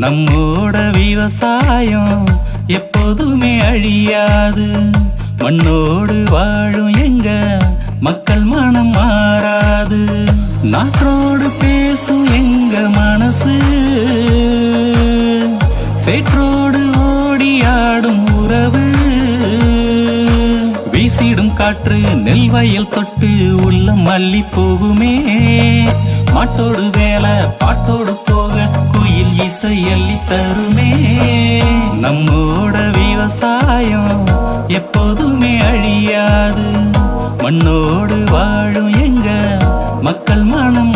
நம்மோட விவசாயம் எப்போதுமே அழியாது. மண்ணோடு வாழும் எங்க மக்கள் மனம் மாறாது. நாற்றோடு பேசும் எங்க மனசு, சேற்றோடு ஓடியாடும் உறவு. வீசிடும் காற்று நெல் வயல் தொட்டு உள்ளம் மல்லி போகுமே. மாட்டோடு வேலை பாட்டோடு போக குயில் இசை அள்ளி தருமே. நம்மோட விவசாயம் எப்போதுமே அழியாது. மண்ணோடு வாழும் எங்க மக்கள் மனம்